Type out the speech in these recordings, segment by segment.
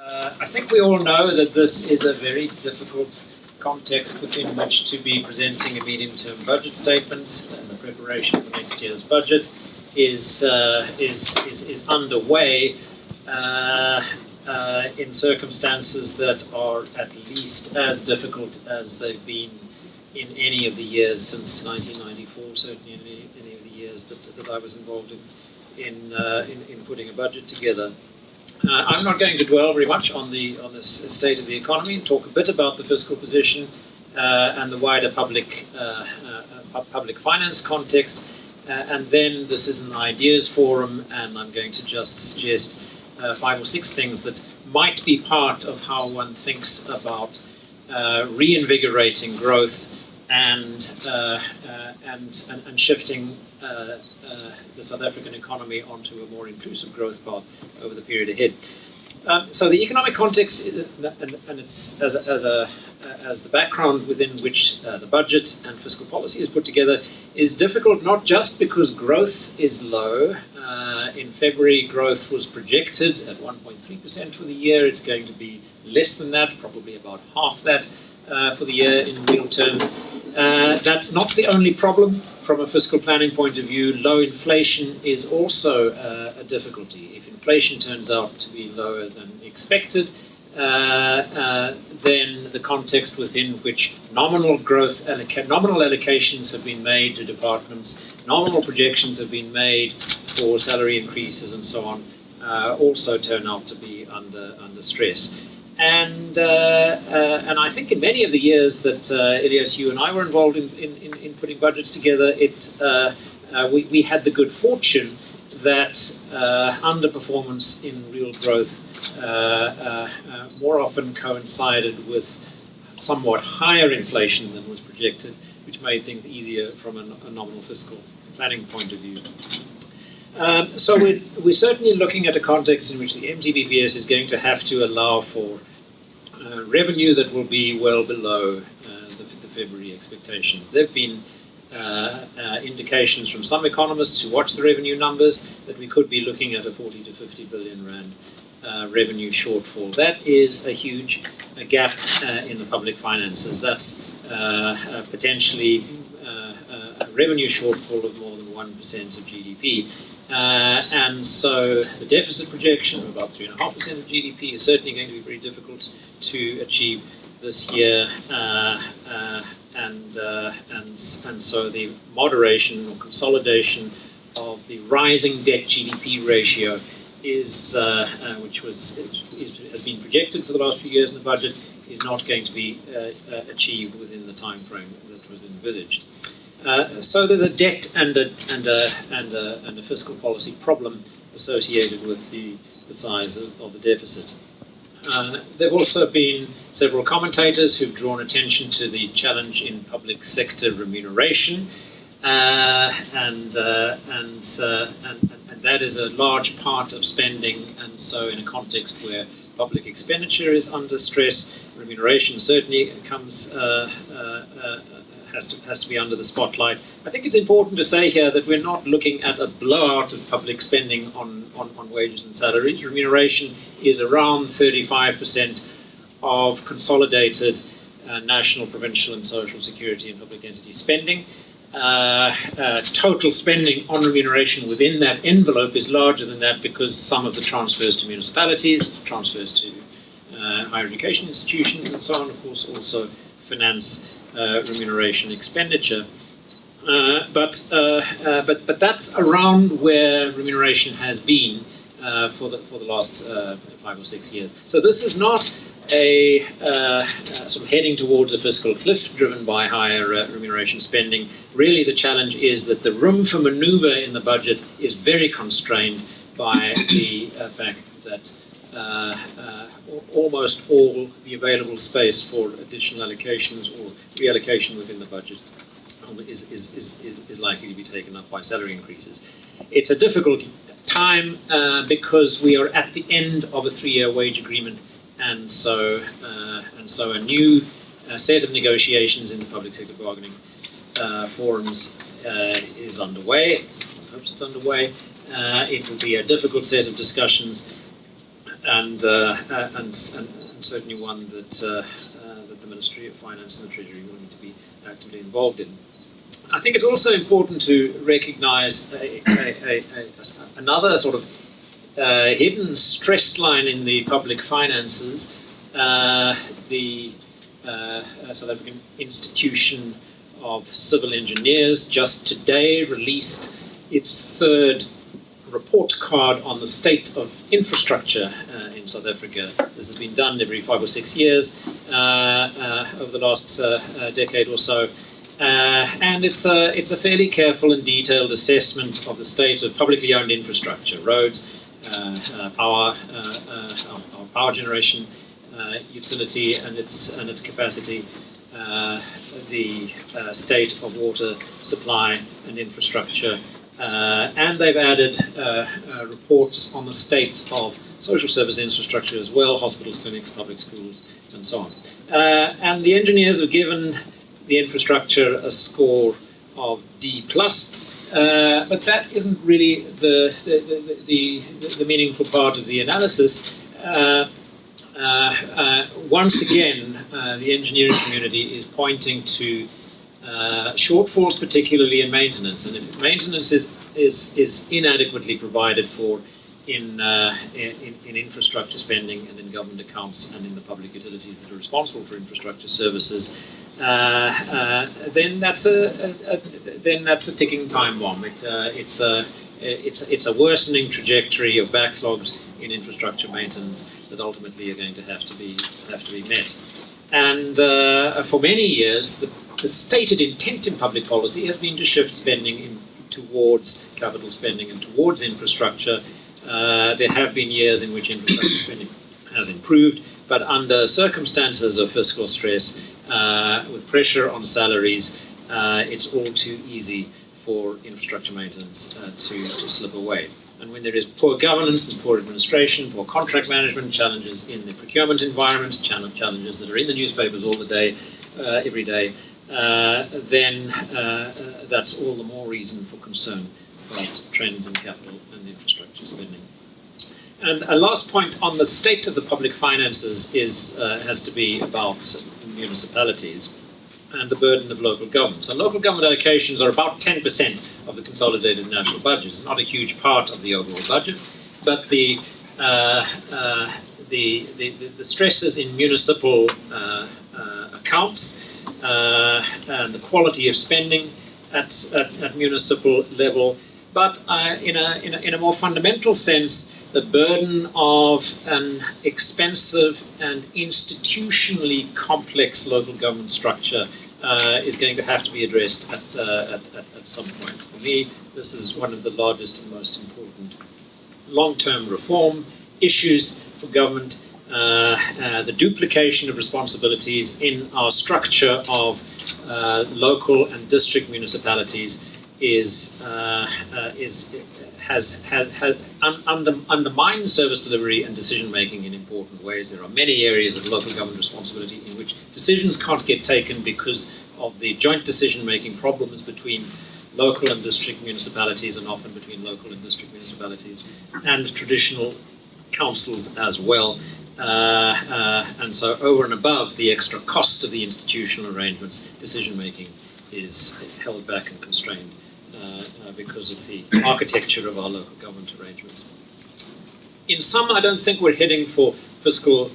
I think we all know that this is a very difficult context within which to be presenting a medium-term budget statement, and the preparation for next year's budget is underway in circumstances that are at least as difficult as they've been in any of the years since 1994, certainly in any of the years that I was involved in putting a budget together. I'm not going to dwell very much on this state of the economy and talk a bit about the fiscal position and the wider public finance context. And then this is an ideas forum, and I'm going to just suggest 5 or 6 things that might be part of how one thinks about reinvigorating growth and shifting the South African economy onto a more inclusive growth path over the period ahead. So the economic context, and it's as the background within which the budget and fiscal policy is put together, is difficult not just because growth is low. In February, growth was projected at 1.3% for the year. It's going to be less than that, probably about half that for the year in real terms. That's not the only problem from a fiscal planning point of view. Low inflation is also a difficulty. If inflation turns out to be lower than expected, then the context within which nominal allocations have been made to departments, nominal projections have been made for salary increases and so on, also turn out to be under stress. And I think in many of the years that Elias, you and I were involved in putting budgets together, we had the good fortune that underperformance in real growth more often coincided with somewhat higher inflation than was projected, which made things easier from a nominal fiscal planning point of view. So we're certainly looking at a context in which the MTBPS is going to have to allow for revenue that will be well below the February expectations. There have been indications from some economists who watch the revenue numbers that we could be looking at a 40 to 50 billion rand revenue shortfall. That is a huge gap in the public finances. That's potentially a revenue shortfall of more than 1% of GDP. And so the deficit projection of about 3.5% of GDP is certainly going to be very difficult to achieve this year. And so the moderation or consolidation of the rising debt GDP ratio is, which has been projected for the last few years in the budget, is not going to be achieved within the time frame that was envisaged. So there's a debt and a fiscal policy problem associated with the size of the deficit. There have also been several commentators who've drawn attention to the challenge in public sector remuneration, and that is a large part of spending. And so, in a context where public expenditure is under stress, remuneration certainly has to be under the spotlight. I think it's important to say here that we're not looking at a blowout of public spending on wages and salaries. Remuneration is around 35% of consolidated national, provincial and social security and public entity spending. Total spending on remuneration within that envelope is larger than that because some of the transfers to municipalities, transfers to higher education institutions and so on, of course, also finance remuneration expenditure, but that's around where remuneration has been for the last 5 or 6 years. So this is not a sort of heading towards a fiscal cliff driven by higher remuneration spending. Really, the challenge is that the room for manoeuvre in the budget is very constrained by the fact that almost all the available space for additional allocations or reallocation within the budget is likely to be taken up by salary increases. It's a difficult time because we are at the end of a 3-year wage agreement, and so a new set of negotiations in the public sector bargaining forums is underway. I hope it's underway. It will be a difficult set of discussions. and certainly one that that the Ministry of Finance and the Treasury will need to be actively involved in. I think it's also important to recognise another sort of hidden stress line in the public finances. The South African Institution of Civil Engineers just today released its third report card on the state of infrastructure in South Africa. This has been done every 5 or 6 years over the last decade or so. And it's a fairly careful and detailed assessment of the state of publicly owned infrastructure, roads, power generation, utility and its capacity, the state of water supply and infrastructure, and they've added reports on the state of social service infrastructure as well, hospitals, clinics, public schools, and so on. And the engineers have given the infrastructure a score of D+, but that isn't really the meaningful part of the analysis. Once again, the engineering community is pointing to shortfalls, particularly in maintenance, and if maintenance is inadequately provided for in infrastructure spending and in government accounts and in the public utilities that are responsible for infrastructure services, then that's a ticking time bomb. It's a worsening trajectory of backlogs in infrastructure maintenance that ultimately are going to have to be met. And for many years, the stated intent in public policy has been to shift spending towards capital spending and towards infrastructure. There have been years in which infrastructure spending has improved, but under circumstances of fiscal stress, with pressure on salaries, it's all too easy for infrastructure maintenance to slip away. And when there is poor governance and poor administration, poor contract management, challenges in the procurement environment, challenges that are in the newspapers all the day, every day, then that's all the more reason for concern about trends in capital and infrastructure spending. And a last point on the state of the public finances has to be about municipalities and the burden of local government. So local government allocations are about 10% of the consolidated national budget. It's not a huge part of the overall budget, but the stresses in municipal accounts and the quality of spending at municipal level, but in a more fundamental sense, the burden of an expensive and institutionally complex local government structure is going to have to be addressed at some point. For me, this is one of the largest and most important long-term reform issues for government. The duplication of responsibilities in our structure of local and district municipalities has undermined service delivery and decision making in important ways. There are many areas of local government responsibility in which decisions can't get taken because of the joint decision making problems between local and district municipalities, and often between local and district municipalities and traditional councils as well. And so over and above the extra cost of the institutional arrangements, decision making is held back and constrained because of the architecture of our local government arrangements. In sum, I don't think we're heading for fiscal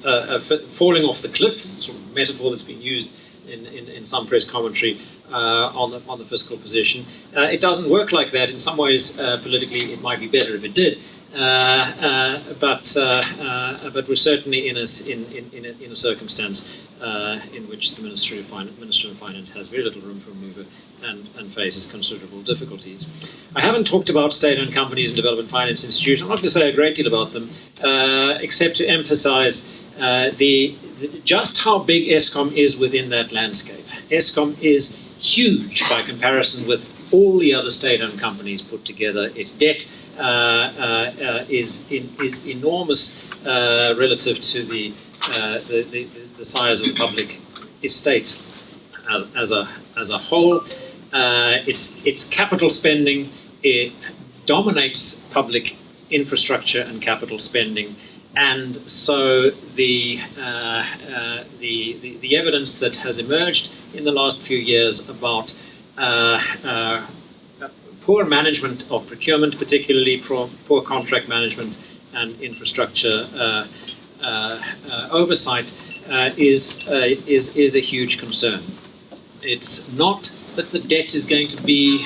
falling off the cliff, the sort of metaphor that's been used in some press commentary on the fiscal position. It doesn't work like that. In some ways, politically, it might be better if it did. But we're certainly in a circumstance in which the Minister of Finance has very little room for manoeuvre and faces considerable difficulties. I haven't talked about state-owned companies and development finance institutions. I'm not going to say a great deal about them, except to emphasize just how big ESCOM is within that landscape. ESCOM is huge by comparison with all the other state-owned companies put together. Its debt is enormous relative to the size of the public estate as a whole. Its capital spending, it dominates public infrastructure and capital spending, and so the evidence that has emerged in the last few years about poor management of procurement, particularly poor contract management and infrastructure oversight, is a huge concern. It's not that the debt is going to be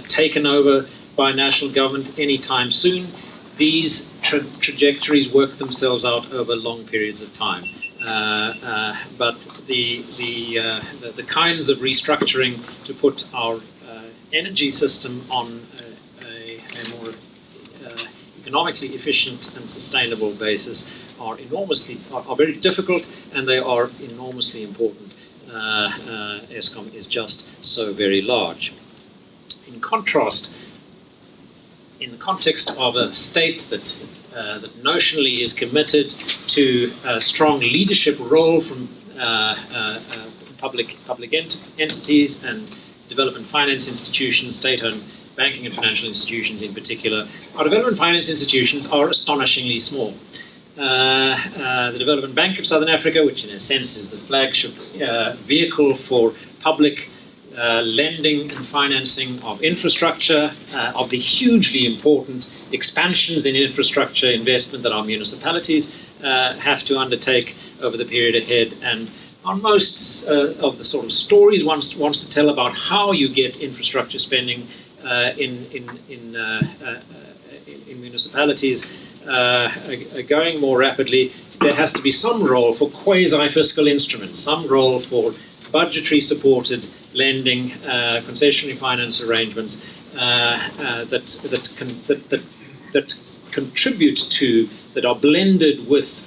taken over by national government anytime soon. These trajectories work themselves out over long periods of time. But the kinds of restructuring to put our energy system on a more economically efficient and sustainable basis are very difficult, and they are enormously important. ESCOM is just so very large. In contrast, in the context of a state that notionally is committed to a strong leadership role from public entities and development finance institutions, state-owned banking and financial institutions in particular, our development finance institutions are astonishingly small. The Development Bank of Southern Africa, which in a sense is the flagship vehicle for public lending and financing of infrastructure, of the hugely important expansions in infrastructure investment that our municipalities have to undertake over the period ahead. And on most of the sort of stories wants to tell about how you get infrastructure spending in municipalities going more rapidly, there has to be some role for quasi-fiscal instruments, some role for budgetary supported lending, concessionary finance arrangements that contribute to, that are blended with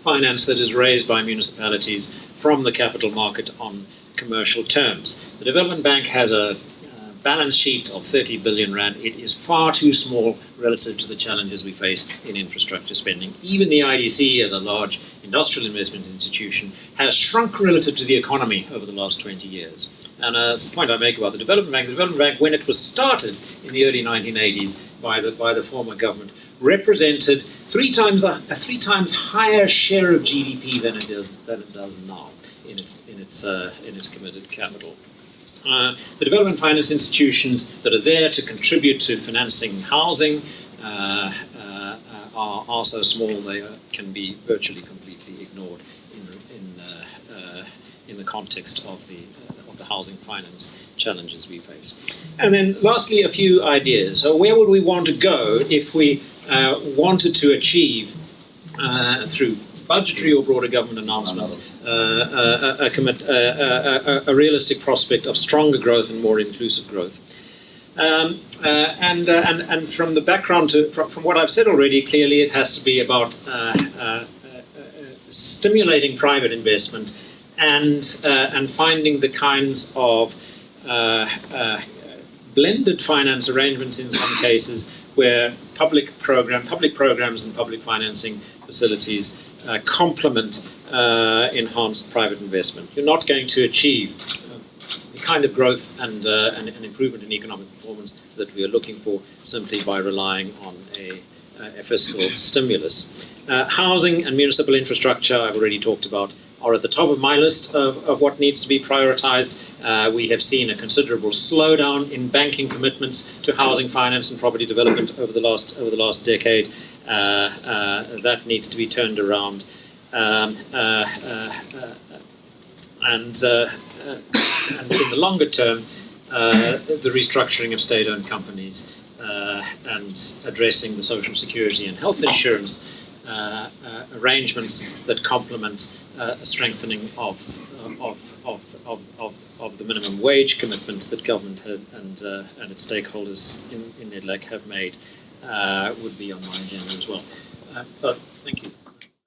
finance that is raised by municipalities from the capital market on commercial terms. The Development Bank has a balance sheet of 30 billion rand. It is far too small relative to the challenges we face in infrastructure spending. Even the IDC, as a large industrial investment institution, has shrunk relative to the economy over the last 20 years. And as a point I make about the Development Bank, when it was started in the early 1980s by the former government, represented a three times higher share of GDP than it does now in its committed capital. The development finance institutions that are there to contribute to financing housing are so small they can be virtually completely ignored in the context of the housing finance challenges we face. And then lastly, a few ideas. So where would we want to go if we wanted to achieve through budgetary or broader government announcements a realistic prospect of stronger growth and more inclusive growth? And from the background from what I've said already, clearly it has to be about stimulating private investment and finding the kinds of blended finance arrangements in some cases where public programs and public financing facilities complement enhanced private investment. You're not going to achieve the kind of growth and improvement in economic performance that we are looking for simply by relying on a fiscal stimulus. Housing and municipal infrastructure, I've already talked about, are at the top of my list of what needs to be prioritized. We have seen a considerable slowdown in banking commitments to housing finance and property development over the last decade. That needs to be turned around. And in the longer term, the restructuring of state-owned companies and addressing the social security and health insurance arrangements that complement a strengthening of the minimum wage commitment that government and its stakeholders in NEDLAC have made would be on my agenda as well. So, thank you.